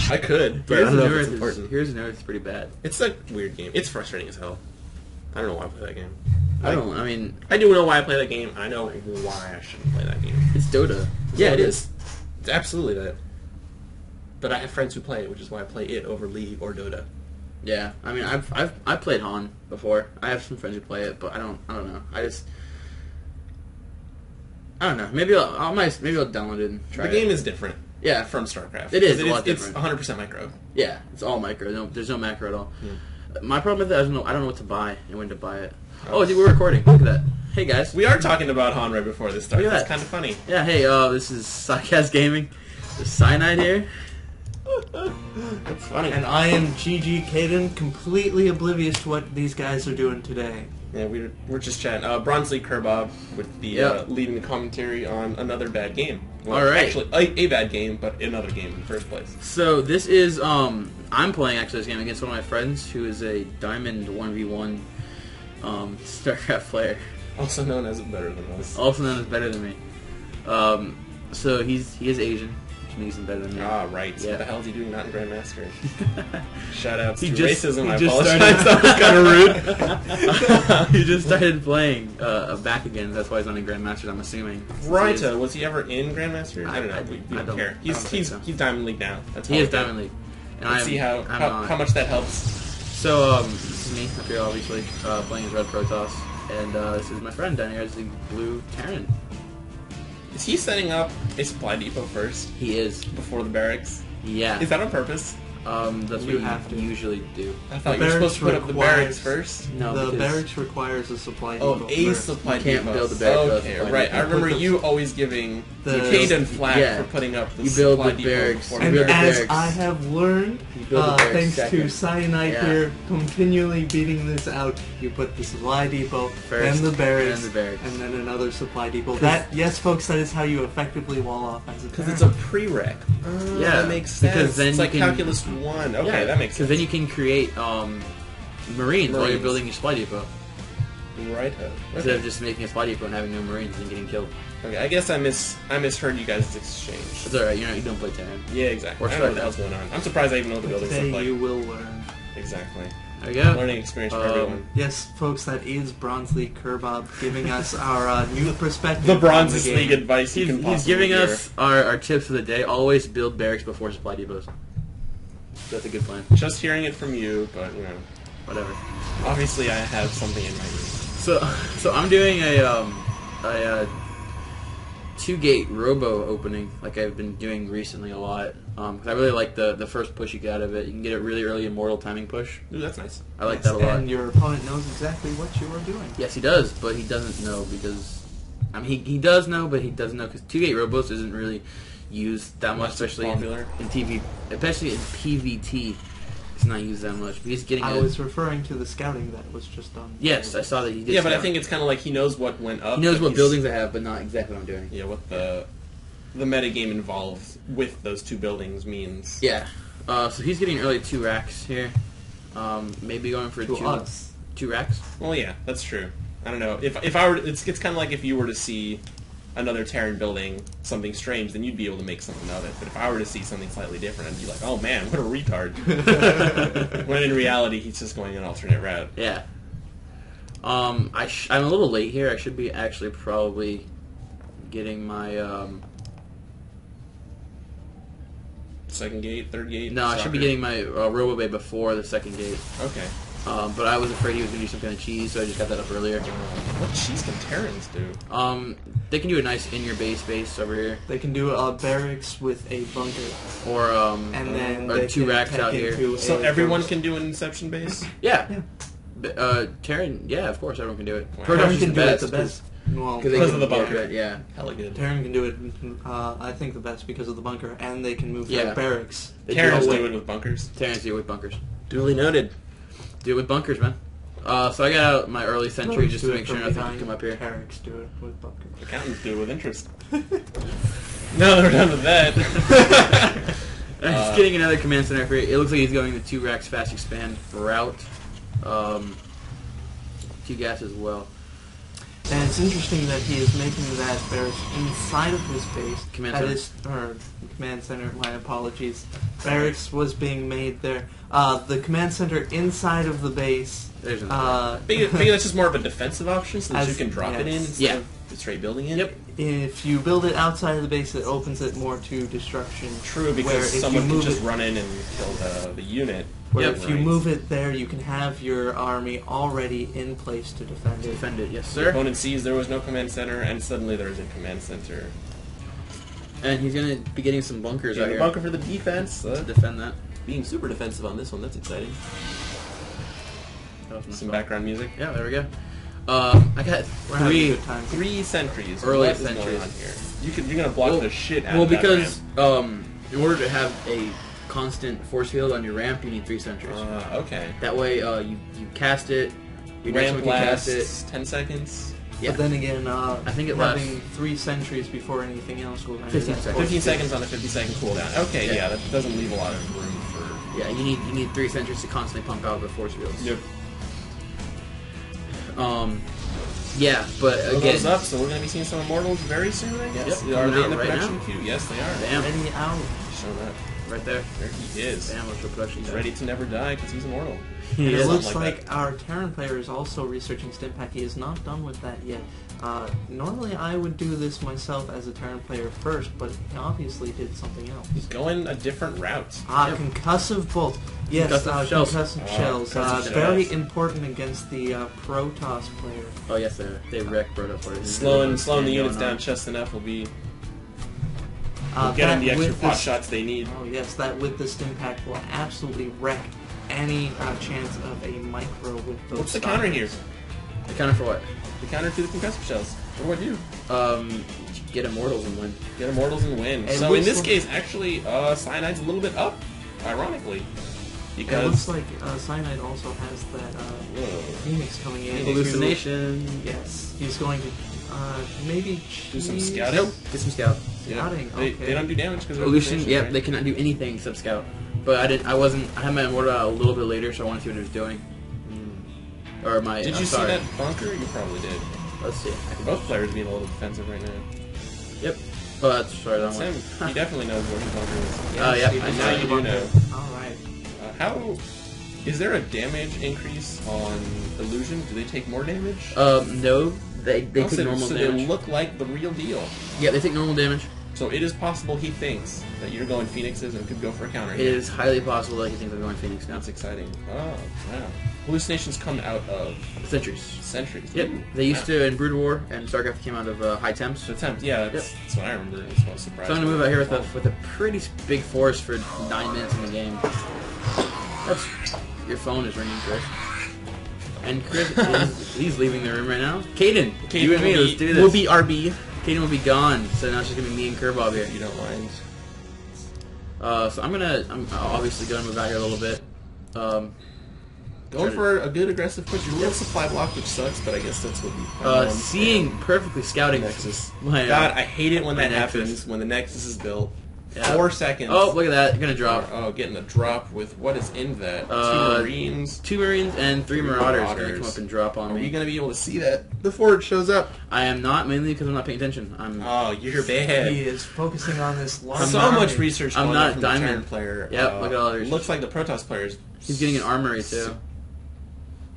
I could, but I don't know if it's important. Here's North is pretty bad. It's a weird game. It's frustrating as hell. I don't know why I play that game. I do know why I play that game. I know why I shouldn't play that game. It's Dota. Yeah, it is. It's absolutely that. But I have friends who play it, which is why I play it over League or Dota. Yeah, I mean, I've played Han before. I have some friends who play it, but I don't know. I don't know. Maybe I'll download it and try it. The game is different. Yeah, from StarCraft. It is a lot different. It's 100% micro. Yeah, it's all micro. There's no macro at all. My problem with it, I don't know what to buy and when to buy it. Oh, dude, we're recording. Look at that. Hey, guys. We are talking about Han right before this starts. That's kind of funny. Yeah, hey, this is PsiCast Gaming. There's psiANIDe here. That's funny. And I am GG Caden, completely oblivious to what these guys are doing today. Yeah, we're just chatting. Bronze League Kerbob with the leading the commentary on another bad game. Well, all right. Actually, a bad game, but another game in the first place. So this is I'm playing actually this game against one of my friends who is a Diamond 1v1 StarCraft player. Also known as Better Than Us. Also known as Better Than Me. So he is Asian. Makes him better than me. Ah, right. So what the hell is he doing not in Grandmaster? Shout out to racism. I apologize. That was kind of rude. He just started playing back again. That's why he's not in Grandmaster, I'm assuming. Right. Was he ever in Grandmaster? I don't know. We don't care. He's Diamond League now. He is Diamond League. And let's see how much that helps. So, this is me up here, obviously, playing as Red Protoss. And this is my friend down here as the Blue Terran. Is he setting up a supply depot first? He is. Before the barracks? Yeah. Is that on purpose? That's what you usually do. I thought you were supposed to put up the barracks first. No, the barracks requires a supply depot. Oh, a supply depot. You can't build the barracks. Okay, right. I remember you always giving Caden flack for putting up the supply depot. Barracks. And as I have learned, thanks to psiANIDe here, continually beating this out, you put the supply depot, then the barracks, and then another supply depot. Yes, folks, that is how you effectively wall off as a Because it's a prereq. Yeah, that makes sense. Because then it's like calculus 1. Okay, that makes sense. Because then you can create Marines while you're building your supply depot. Right. Instead of just making a supply depot and having no Marines and getting killed. Okay, I guess I misheard you guys' exchange. It's alright, you don't play Terran. Yeah, exactly. I don't know what the hell's going on. I'm surprised I even know what the buildings look like. You will learn. Exactly. There you go. Learning experience for everyone. Yes, folks, that is Bronze League Kerbob giving us our new perspective. The Bronze League advice he's giving us our tips for the day. Always build barracks before supply depots. That's a good plan. Just hearing it from you, but whatever. Obviously, I have something in my ears. So I'm doing a 2-gate robo opening, like I've been doing recently a lot. Cause I really like the first push you get out of it. You can get it really early immortal timing push. Ooh, that's nice. I like that a lot. And your opponent knows exactly what you are doing. Yes, he does, but he doesn't know because he does know, but he doesn't know because 2-gate robos isn't really used that much, especially in TV, especially in PVT. It's not used that much. But he's getting. I was referring to the scouting that was just done. Yes, I saw that he did. Yeah, but I think it's kind of like he knows what went up. He knows what buildings I have, but not exactly what I'm doing. Yeah, what the metagame involved with those 2 buildings means. Yeah. So he's getting early 2 racks here. Maybe going for 2 racks. Well, yeah, that's true. I don't know. If I were, it's kind of like if you were to see another Terran building something strange, then you'd be able to make something of it. But if I were to see something slightly different, I'd be like, oh man, what a retard. When in reality, he's just going an alternate route. Yeah. I'm a little late here. I should be actually probably getting my second gate, third gate? No, I should be getting my Robo Bay before the second gate. Okay. But I was afraid he was going to do some kind of cheese, so I just got that up earlier. What cheese can Terrans do? They can do a nice in-your-base over here. They can do a barracks with a bunker. Or, and then or 2 racks out here. So everyone can do an Inception base? Yeah. Terran, yeah, of course, everyone can do it. Wow. Terran can do it the best. Well, because of the bunker. Yeah. Hella good. Terran can do it, I think, the best because of the bunker, and they can move their barracks. Terrans do it with bunkers. Terrans do it with bunkers. Duly noted. Do it with bunkers, man. So I got out my early sentry just to make sure nothing can come up here. Barracks do it with bunkers. Accountants do it with interest. No, we're done with that. Just getting another command center for it. It looks like he's going the 2 racks fast expand route. 2 gas as well. And it's interesting that he is making that barracks inside of his base. Command center, my apologies. Barracks was being made there. The command center inside of the base. Figure that's just more of a defensive option so that you can drop it in instead of straight building it. Yep. If you build it outside of the base, it opens it more to destruction. True, because someone can just run in and kill the unit. Where if you move it there, you can have your army already in place to defend it. Defend it, yes, sir. The opponent sees there was no command center, and suddenly there is a command center. And he's going to be getting some bunkers out here. Bunker for the defense. To defend that. Being super defensive on this one, that's exciting. Some background music. Yeah, there we go. I got three sentries. Early what sentries. Is going on here? You're going to block the shit out of that because in order to have a constant force field on your ramp, you need 3 sentries. Okay. That way, you cast it. Your ramp can cast it. 10 seconds. Yeah. But then again, I think it having 3 sentries before anything else will 15 seconds. 15 seconds on a 50-second cooldown. Okay, yeah, that doesn't leave a lot of room for. Yeah, you need 3 sentries to constantly pump out the force fields. Yep. Yeah, but again, goes up, so we're going to be seeing some Immortals very soon, I guess. Yep. Are they in the right production now? queue? Yes, they are. Damn. Ready out. Show that. Right there. There he is. Damn, what's the production? He's ready to never die because he's immortal. And it looks like our Terran player is also researching Stimpak. He is not done with that yet. Normally I would do this myself as a Terran player first, but he obviously did something else. He's going a different route. Concussive bolt. Yes, concussive shells. Concussive shells. Very important against the Protoss player. Oh yes, they wreck Protoss players. Slowing the units down just enough will be... We'll get them the extra pot shots they need. Oh yes, that with the Stimpak will absolutely wreck any chance of a micro with those. What's the counter here? The counter for what? The counter to the concussive shells. What do I do? Get Immortals and win. Get Immortals and win. So in this case, actually, psiANIDe's a little bit up, ironically. Because it looks like psiANIDe also has that Phoenix coming in. Hallucination. Yes, he's going to maybe do some scouting. Nope, get some scout. Scouting. They don't do damage because illusion. Yep, right? They cannot do anything except scout. But I had my Immortal out a little bit later, so I wanted to see what it was doing. Or my. Did you see that bunker? You probably did. Let's see. Both players being a little defensive right now. Yep. Oh, that's sorry. That's him. He definitely knows where his bunker is. Yeah. Now you do know. All right. How is there a damage increase on illusion? Do they take more damage? No. They take normal damage. So they look like the real deal. Yeah, they take normal damage. So it is possible he thinks that you're going Phoenixes and could go for a counter. It is highly possible that he thinks I'm going Phoenix now. That's exciting. Oh, wow. Hallucinations come out of... Sentries. Sentries. Yep. They used to in Brood War, and StarCraft came out of high temps. The temps, yeah, that's what I remember. That's what I was surprised. So I'm going to move out here with a pretty big force for 9 minutes in the game. Your phone is ringing, Chris. And Chris, he's leaving the room right now. Caden, you and me, let's do this. We'll be RB. Caden will be gone, so now it's just gonna be me and Curveball here. You don't mind. So I'm obviously gonna move out here a little bit. Going for a good aggressive push. You're a little supply block, which sucks, but I guess that's what we. Seeing perfectly scouting Nexus. God, I hate it when that happens. When the Nexus is built. Yeah. 4 seconds. Oh, look at that! You're gonna drop. Oh, getting a drop with what is in that? 2 Marines and 3 Marauders are gonna come up and drop on me. Are you gonna be able to see that before it shows up? I am not, mainly because I'm not paying attention. Oh, you're bad. He is focusing on this large. So much research. I'm not from diamond the Terran player. Yep, look at all the research. Looks like the Protoss players. He's getting an armory too.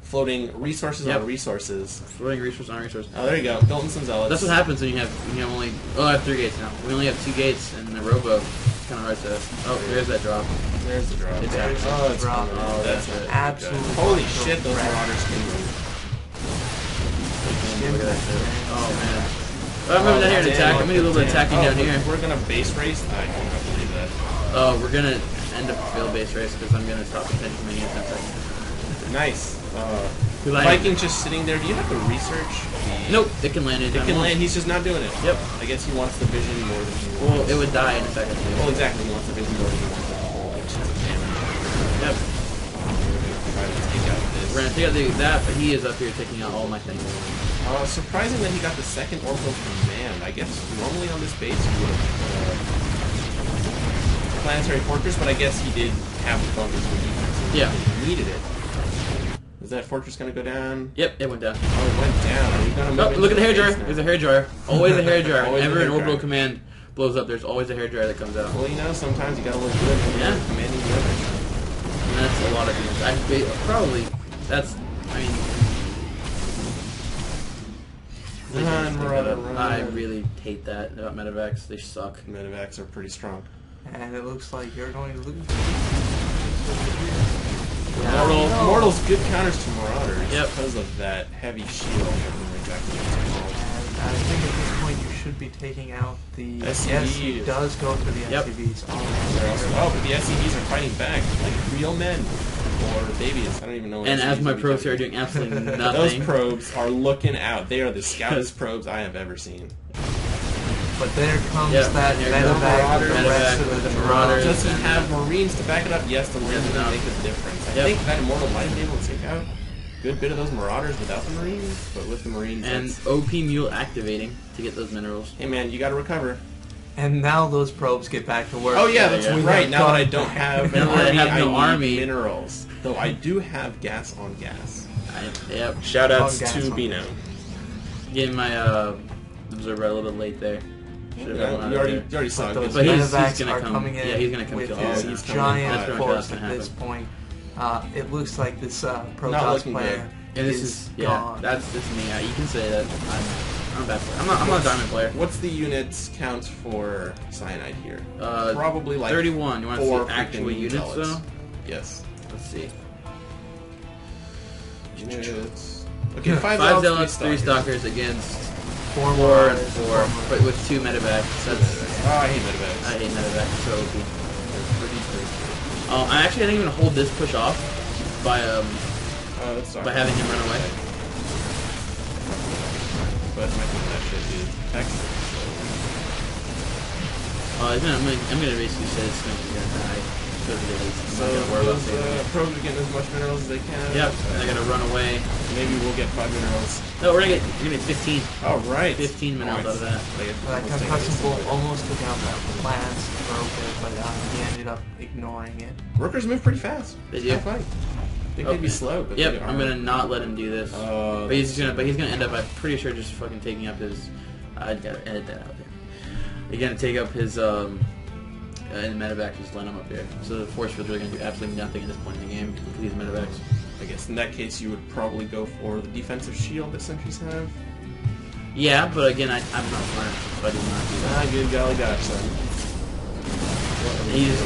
Floating resources on resources. Floating resources on resources. Oh, there you go. Building some zealots. That's what happens when you have only. Oh, I have 3 gates now. We only have 2 gates and the robo. It's kind of hard to. Oh, there's that drop. There's the drop. It's drop. Oh, that's it. Absolutely. Holy shit, those Marauders can move. Look at that shit. Oh man. I'm moving down here to attack. I'm gonna do a little bit of attacking down here. We're gonna base race. I cannot believe that. We're gonna end up fail base race because I'm gonna stop attention many in 10 seconds. Nice. Viking just sitting there. Do you have to research? Nope, it can land anytime. It can land. He's just not doing it. Yep. I guess he wants the vision more than he wants. Well, it would die in a second. Well, exactly. He wants the vision more than he wants the whole chance of damage. Yep. Alright, let's take out this. We're gonna take out that, but he is up here taking out all my things. Surprising that he got the second orbital command. I guess normally on this base you would have planetary fortress, but I guess he did have the bunkers for defense. Yeah. He needed it. Is that fortress going to go down? Yep, it went down. Oh, it went down. Are you gonna move Look at the hairdryer. now? There's a hairdryer. Always a hairdryer. Always Whenever a an orbital hairdryer. command blows up, there's always a hairdryer that comes out. Well, you know, sometimes you got to look good when you're commanding the other. And that's a lot of units. I really hate that about medevacs. They suck. Medevacs are pretty strong. And it looks like you're going to lose. Mortal's good counters to Marauders because of that heavy shield. Exactly. I think at this point you should be taking out the SCVs. Yes, he does go for the SCVs. Oh, but the SCVs are fighting back like real men. Or babies. I don't even know what And as my probes are doing absolutely nothing. Those probes are looking out. They are the stoutest probes I have ever seen. But there comes that medevac with the rest of the Marauders. Does he have Marines to back it up? Yes, the Marines will make a difference. I think that Immortal might be able to take out a good bit of those Marauders without the Marines, but with the Marines... And OP Mule activating to get those minerals. Hey man, you gotta recover. And now those probes get back to work. Oh yeah, that's right. Now that I don't have an army, I need army. minerals. Though I do have gas on gas. Yep. Shoutouts to Bino. Getting my observer a little late there. You already saw it. But he's gonna come in. Yeah, he's gonna come with kill his giant force at this point. It looks like this Protoss player is gone. That's me. You can say that. I'm a bad player. I'm not a diamond player. What's the units count for psiANIDe here? Probably like 31. You want to see actual units though? Yes. Let's see. Units. Okay, 5 zealots, 3 stalkers against 4 and 4, but with 2 medevacs. Oh, I hate medevacs. I hate medevacs. So OP. They're pretty. I didn't even hold this push off by having him run away. But my that shit is excellent. I'm gonna basically say this thing's gonna die. So those probes are getting as much minerals as they can. Yep, and they're gonna run away. Maybe we'll get 5 minerals. No, we're gonna get 15. Oh right, 15 minerals out of that. That concussion bolt almost took out that last broker, but he ended up ignoring it. Workers move pretty fast. They do. I think they'd be slow. But yep, I'm gonna not let him do this. But he's gonna end up. I'm pretty sure just fucking taking up his. I gotta edit that out there. He's gonna take up his and medevacs just line him up here. So the force field's really going to do absolutely nothing at this point in the game because he's medevacs. I guess in that case you would probably go for the defensive shield that sentries have. Yeah, but again, I'm not smart, so I do not do that. Good golly gosh, son. He's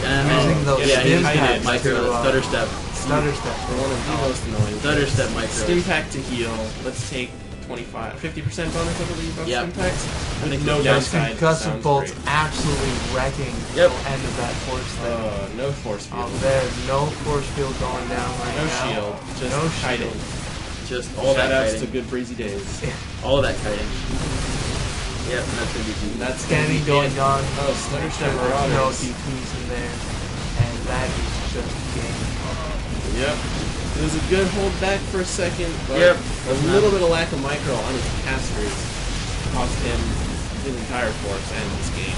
micro stutter step. Stutter step. One of the most annoying. Stutter step micro. Stimpack to heal. Let's take 50% bonus, I believe, on Stimpacks. I think no downside. Concussive bolts absolutely wrecking the end of that force there. No force field. There's no force field going down right now. No shield. Just no kiting. Just all that kiting. Shoutouts to good breezy days. All of that kiting. Yep, and that's going to be That's scanning going on. Oh, Stutter Step no DPs in there. And that is just game. Yep. It was a good hold back for a second, but a little bit of lack of micro on his casters cost him his entire force and this game.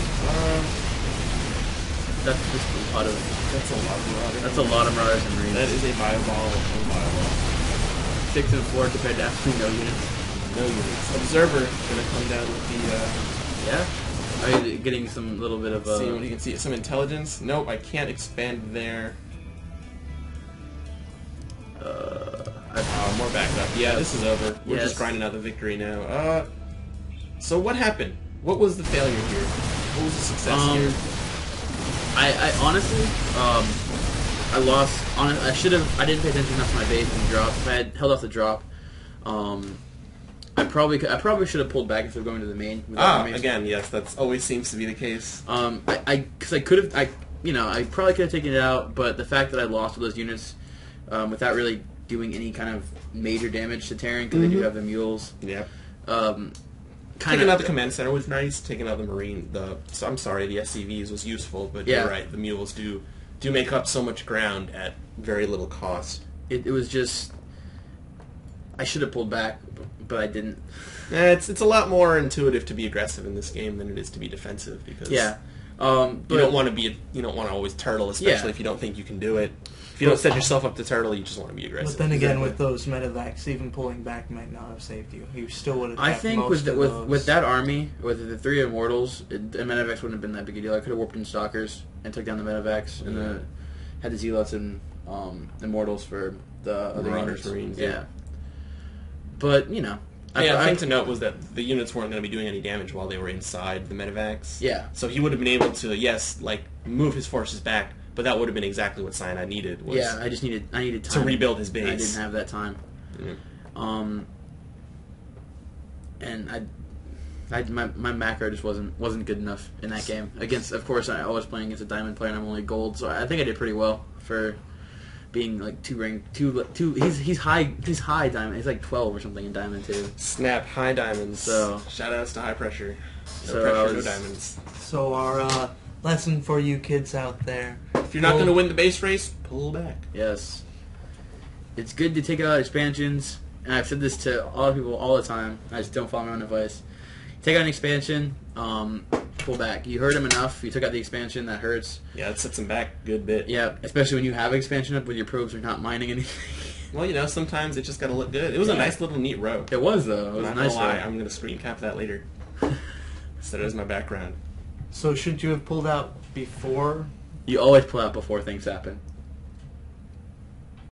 That's just a lot of. That's a lot of Marauders. That's a lot of Marauders and Marines. That is a fireball. 6 and 4 compared to absolutely no units. No units. Observer gonna come down with the. Are you getting some little bit of? See what you can see. Some intelligence. Nope, I can't expand there. More backup. Yeah, this is over. We're just grinding out the victory now. So what happened? What was the failure here? What was the success here? I honestly, I lost. I should have. I didn't pay attention enough to my base and drop. If I had held off the drop, I probably should have pulled back instead of going to the main. Again, yes, that's always seems to be the case. Because I could have. I probably could have taken it out, but the fact that I lost all those units without really doing any kind of major damage to Terran because they do have the mules. Yeah. Taking out the command center was nice. Taking out the marine, the SCVs was useful, but you're right. The mules do make up so much ground at very little cost. It was just I should have pulled back, but I didn't. It's a lot more intuitive to be aggressive in this game than it is to be defensive because You don't want to always turtle, especially if you don't think you can do it. If you don't set yourself up to turtle, you just want to be aggressive. But then again, with those medevacs, even pulling back might not have saved you. You still would have. I think with that army, with the 3 immortals, the medevacs wouldn't have been that big a deal. I could have warped in stalkers and took down the medevacs, and had the zealots and immortals for the other Marines. Yeah. But I think to note was that the units weren't going to be doing any damage while they were inside the medevacs. Yeah. So he would have been able to, move his forces back, but that would have been exactly what cyanide needed. I needed time to rebuild his base. I didn't have that time. Yeah. And my macro just wasn't good enough in that game. Of course, I was playing against a diamond player, and I'm only gold, so I think I did pretty well for being like he's high diamond. He's like 12 or something in diamond too. Snap, high diamonds. So shout outs to high pressure. No no diamonds. So our lesson for you kids out there: if you're not going to win the base race, pull back. Yes, it's good to take out expansions, and I've said this to all people all the time. I just don't follow my own advice. Take out an expansion, pull back. You hurt him enough. You took out the expansion. That hurts. Yeah, it sets him back a good bit. Yeah, especially when you have expansion up with your probes are not mining anything. Well, sometimes it just got to look good. It was a nice little neat row. It was, though. It was not a nice gonna lie, row. I'm going to screen cap that later. Set it as my background. So should you have pulled out before? You always pull out before things happen.